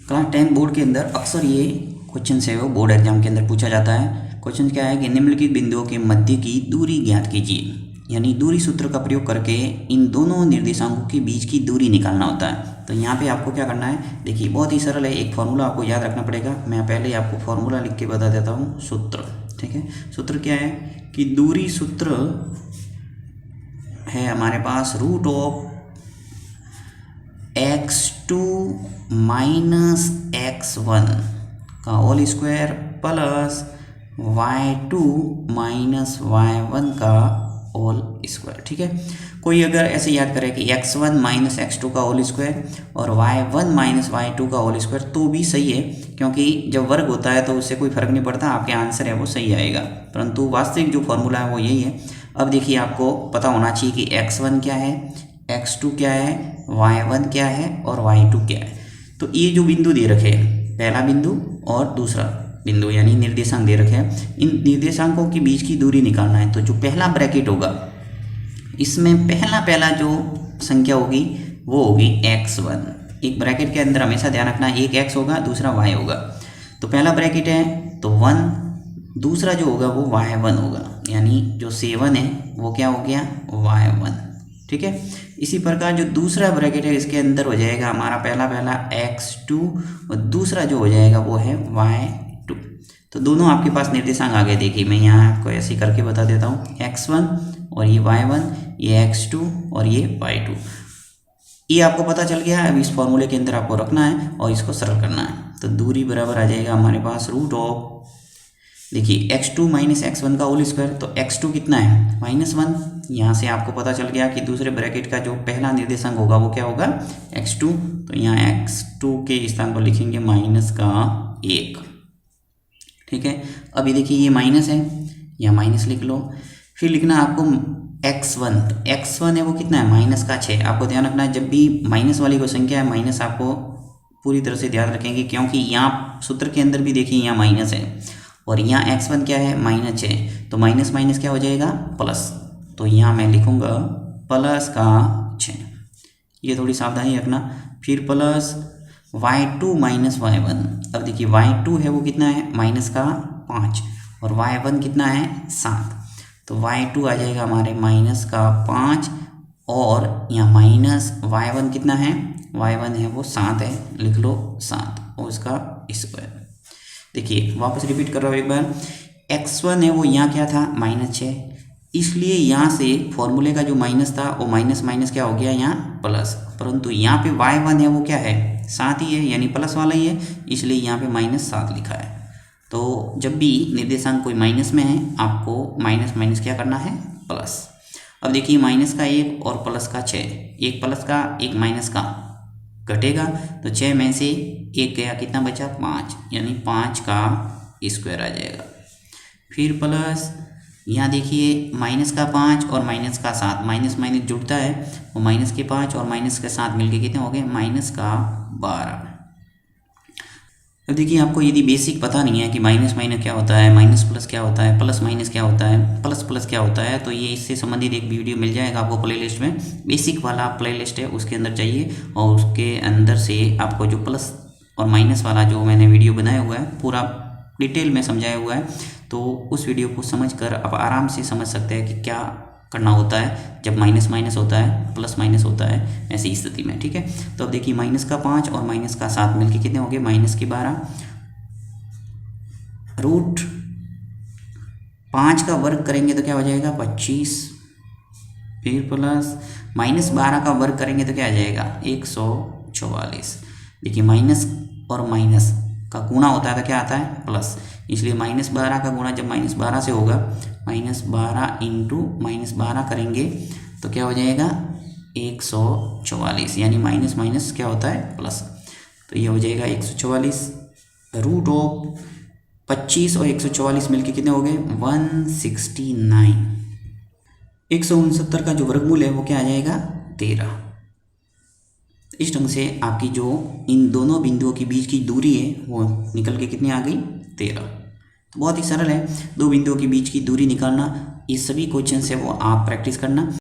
Class 10 board के अंदर अक्सर ये क्वेश्चन है वो बोर्ड एग्जाम के अंदर पूछा जाता है। क्वेश्चन क्या है कि निम्नलिखित बिंदुओं के मध्य की दूरी ज्ञात कीजिए, यानी दूरी सूत्र का प्रयोग करके इन दोनों निर्देशांकों के बीच की दूरी निकालना होता है। तो यहाँ पे आपको क्या करना है, देखिए बहुत ही सरल है, एक फॉर्मूला आपको याद रखना पड़ेगा। मैं पहले ही आपको फॉर्मूला लिख के बता देता हूँ। सूत्र, ठीक है, सूत्र क्या है कि दूरी सूत्र है हमारे पास root of x2 minus x1 का whole square plus y2 minus y1 का होल स्क्वायर। ठीक है, कोई अगर ऐसे याद करे कि x1 माइनस x2 का होल स्क्वायर और y1 माइनस y2 का होल स्क्वायर तो भी सही है, क्योंकि जब वर्ग होता है तो उससे कोई फर्क नहीं पड़ता, आपके आंसर है वो सही आएगा। परंतु वास्तविक जो फॉर्मूला है वो यही है। अब देखिए आपको पता होना चाहिए कि x1 क्या है, x2 क्या है, y1 क्या है और y2 क्या है। तो ये जो बिंदु दे रखे हैं, पहला बिंदु और दूसरा बिंदु यानी निर्देशांक दे रखे हैं, इन निर्देशांकों के बीच की दूरी निकालना है। तो जो पहला ब्रैकेट होगा इसमें पहला जो संख्या होगी वो होगी x1। एक ब्रैकेट के अंदर हमेशा ध्यान रखना, एक x होगा दूसरा y होगा। तो पहला ब्रैकेट है तो 1, दूसरा जो होगा वो y1 होगा, यानी जो 7 है वो क्या हो गया y1। ठीक है, इसी प्रकार जो दूसरा ब्रैकेट है इसके अंदर हो जाएगा हमारा पहला x2 और दूसरा जो हो जाएगा वो है y2। तो दोनों आपके पास निर्देशांक आ गए। देखिए मैं यहाँ आपको ऐसे करके बता देता हूँ, x1 और ये y1, ये x2 और ये y2। ये आपको पता चल गया। अब इस फॉर्मूले के अंदर आपको रखना है और इसको सरल करना है। तो दूरी बराबर आ जाएगा हमारे पास रूट ऑफ, देखिए x2 माइनस x1 का होल स्क्वायर, तो x2 कितना है -1। यहाँ से आपको पता चल गया कि दूसरे ब्रैकेट का जो पहला निर्देशांक होगा वो क्या होगा x2। तो यहाँ x2 के स्थान पर लिखेंगे -1। ठीक है, अभी देखिए ये माइनस है, यहाँ माइनस लिख लो। फिर लिखना आपको x1, तो x1 है वो कितना है -6। आपको ध्यान रखना है जब भी माइनस वाली कोई संख्या है माइनस आपको पूरी तरह से ध्यान रखेंगे, क्योंकि यहाँ सूत्र के अंदर भी देखिए यहाँ माइनस है और यहाँ x1 क्या है -6, तो माइनस माइनस क्या हो जाएगा प्लस। तो यहाँ मैं लिखूँगा +6, ये थोड़ी सावधानी रखना। फिर प्लस y2 माइनस y1। अब देखिए y2 है वो कितना है -5 और y1 कितना है 7, तो y2 आ जाएगा हमारे -5 और यहाँ माइनस y1 कितना है, y1 है वो 7 है, लिख लो 7 और उसका स्क्वायर। देखिए वापस रिपीट कर रहा हूँ एक बार, x1 है वो यहाँ क्या था -6, इसलिए यहाँ से फॉर्मूले का जो माइनस था वो माइनस माइनस क्या हो गया यहाँ प्लस। परंतु यहाँ पे y1 है वो क्या है 7 ही है, यानी प्लस वाला ही है, इसलिए यहाँ पे -7 लिखा है। तो जब भी निर्देशांक कोई माइनस में है आपको माइनस माइनस क्या करना है प्लस। अब देखिए माइनस का 1 और प्लस का 6, एक प्लस का एक माइनस का घटेगा, तो 6 में से 1 गया, कितना बचा 5, यानी 5 का स्क्वायर आ जाएगा। फिर प्लस यहाँ देखिए माइनस का 5 और माइनस का 7, माइनस माइनस जुड़ता है, वो माइनस के 5 और माइनस के 7 मिलके कितने हो गए -12। अब देखिए आपको यदि बेसिक पता नहीं है कि माइनस माइनस क्या होता है, माइनस प्लस क्या होता है, प्लस माइनस क्या होता है, प्लस प्लस क्या होता है, तो ये इससे संबंधित एक वीडियो मिल जाएगा आपको प्लेलिस्ट में। बेसिक वाला प्लेलिस्ट है उसके अंदर चाहिए, और उसके अंदर से आपको जो प्लस और माइनस वाला जो मैंने वीडियो बनाया हुआ है पूरा डिटेल में समझाया हुआ है, तो उस वीडियो को समझकर आप आराम से समझ सकते हैं कि क्या करना होता है जब माइनस माइनस होता है, प्लस माइनस होता है ऐसी स्थिति में। ठीक है, तो अब देखिए माइनस का 5 और माइनस का 7 मिलके कितने हो गए -12। रूट 5 का वर्ग करेंगे तो क्या हो जाएगा 25, फिर प्लस -12 का वर्ग करेंगे तो क्या आ जाएगा 144। देखिए माइनस और माइनस का गुणा होता है तो क्या आता है प्लस, इसलिए -12 का गुणा जब -12 से होगा, -12 इंटू -12 करेंगे तो क्या हो जाएगा 144, यानी माइनस माइनस क्या होता है प्लस। तो ये हो जाएगा 144। रूट ऑफ 25 और 144 मिलके कितने हो गए 169। 169 का जो वर्गमूल है वो क्या आ जाएगा 13। इस ढंग से आपकी जो इन दोनों बिंदुओं के बीच की दूरी है वो निकल के कितनी आ गई 13। तो बहुत ही सरल है, दो बिंदुओं के बीच की दूरी निकालना। ये सभी क्वेश्चन है वो आप प्रैक्टिस करना।